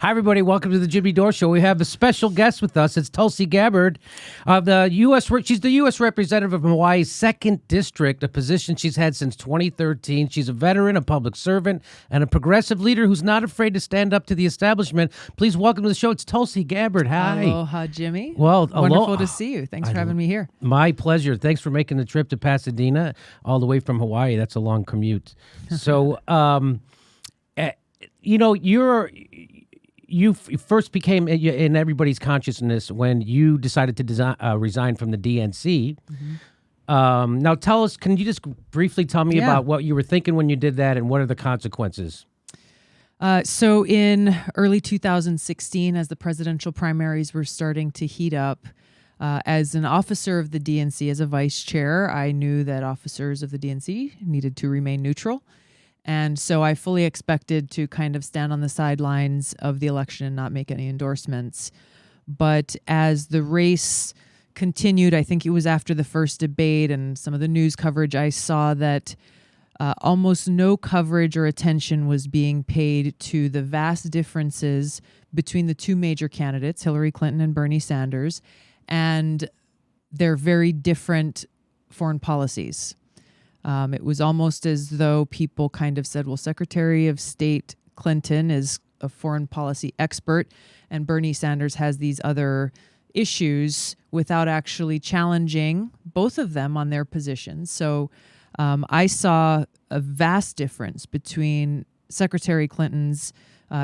Hi, everybody. Welcome to the Jimmy Dore Show. We have a special guest with us. It's Tulsi Gabbard of the U.S. She's the U.S. representative of Hawaii's 2nd District, a position she's had since 2013. She's a veteran, a public servant, and a progressive leader who's not afraid to stand up to the establishment. Please welcome to the show. It's Tulsi Gabbard. Hi. Aloha, Jimmy. Well, wonderful to see you. Thanks for having me here. My pleasure. Thanks for making the trip to Pasadena all the way from Hawaii. That's a long commute. So, you first became in everybody's consciousness when you decided to resign from the DNC. Mm-hmm. Now, can you just briefly tell me about what you were thinking when you did that and what are the consequences? So in early 2016, as the presidential primaries were starting to heat up, as an officer of the DNC, as a vice chair, I knew that officers of the DNC needed to remain neutral. And so I fully expected to kind of stand on the sidelines of the election and not make any endorsements. But as the race continued, I think it was after the first debate and some of the news coverage, I saw that almost no coverage or attention was being paid to the vast differences between the two major candidates, Hillary Clinton and Bernie Sanders, and their very different foreign policies. It was almost as though people kind of said, well, Secretary of State Clinton is a foreign policy expert, and Bernie Sanders has these other issues without actually challenging both of them on their positions. So I saw a vast difference between Secretary Clinton's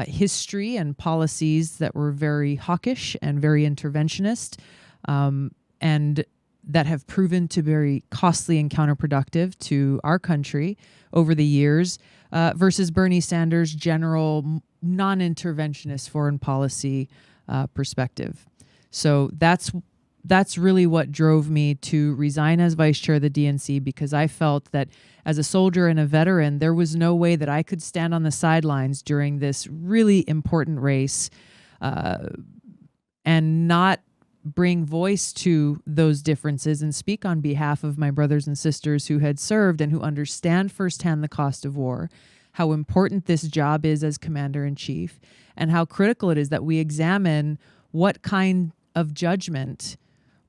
history and policies that were very hawkish and very interventionist, and that have proven to be very costly and counterproductive to our country over the years, versus Bernie Sanders' general non-interventionist foreign policy perspective. So that's really what drove me to resign as vice chair of the DNC, because I felt that as a soldier and a veteran, there was no way that I could stand on the sidelines during this really important race and not bring voice to those differences and speak on behalf of my brothers and sisters who had served and who understand firsthand the cost of war, how important this job is as commander-in-chief, and how critical it is that we examine what kind of judgment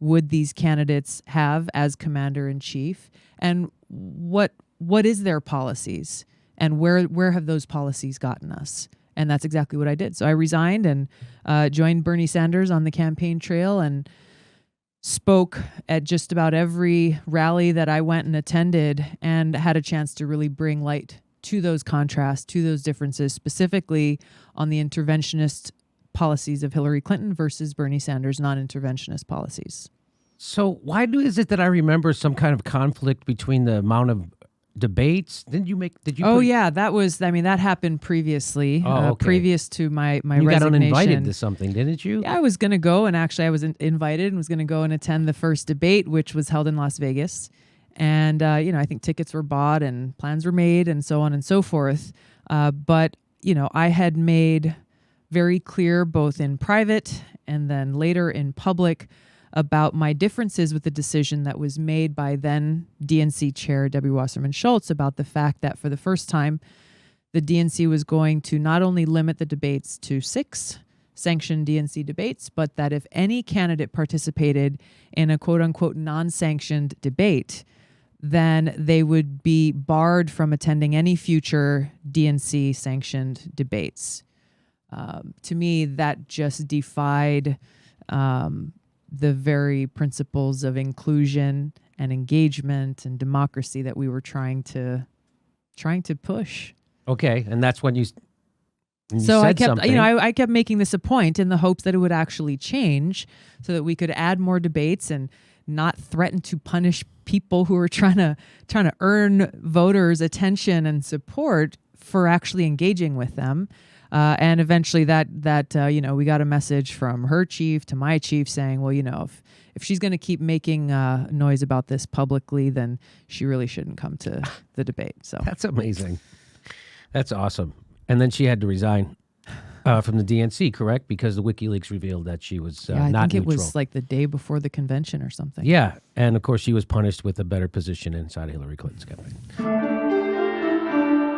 would these candidates have as commander-in-chief, and what is their policies, and where have those policies gotten us? And that's exactly what I did. So I resigned and joined Bernie Sanders on the campaign trail and spoke at just about every rally that I went and attended, and had a chance to really bring light to those contrasts, to those differences, specifically on the interventionist policies of Hillary Clinton versus Bernie Sanders' non-interventionist policies. So why is it that I remember some kind of conflict between the amount of debates? Did you? That happened previously. Okay. Previous to my you resignation. You got uninvited to something, didn't you? Yeah, I was going to go, and actually I was invited and was going to go and attend the first debate, which was held in Las Vegas. And, I think tickets were bought and plans were made and so on and so forth. But I had made very clear, both in private and then later in public, about my differences with the decision that was made by then DNC Chair Debbie Wasserman Schultz about the fact that for the first time, the DNC was going to not only limit the debates to 6 sanctioned DNC debates, but that if any candidate participated in a quote-unquote non-sanctioned debate, then they would be barred from attending any future DNC-sanctioned debates. To me, that just defied the very principles of inclusion and engagement and democracy that we were trying to push. Okay, and that's when you so said I kept, something. I kept making this a point in the hopes that it would actually change, so that we could add more debates and not threaten to punish people who are trying to earn voters' attention and support for actually engaging with them. And eventually that we got a message from her chief to my chief saying, well, if she's going to keep making noise about this publicly, then she really shouldn't come to the debate. So that's amazing. That's awesome. And then she had to resign from the DNC, correct? Because the WikiLeaks revealed that she was not neutral. I think it was like the day before the convention or something. Yeah, and of course she was punished with a better position inside Hillary Clinton's campaign.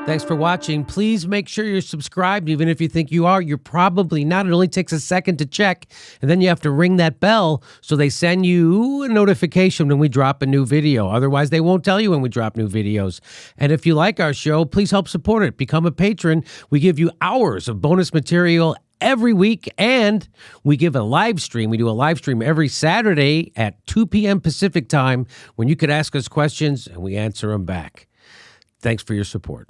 Thanks for watching. Please make sure you're subscribed. Even if you think you are, you're probably not. It only takes a second to check, and then you have to ring that bell so they send you a notification when we drop a new video. Otherwise, they won't tell you when we drop new videos. And if you like our show, please help support it. Become a patron. We give you hours of bonus material every week, and we give a live stream. We do a live stream every Saturday at 2 p.m. Pacific time when you could ask us questions and we answer them back. Thanks for your support.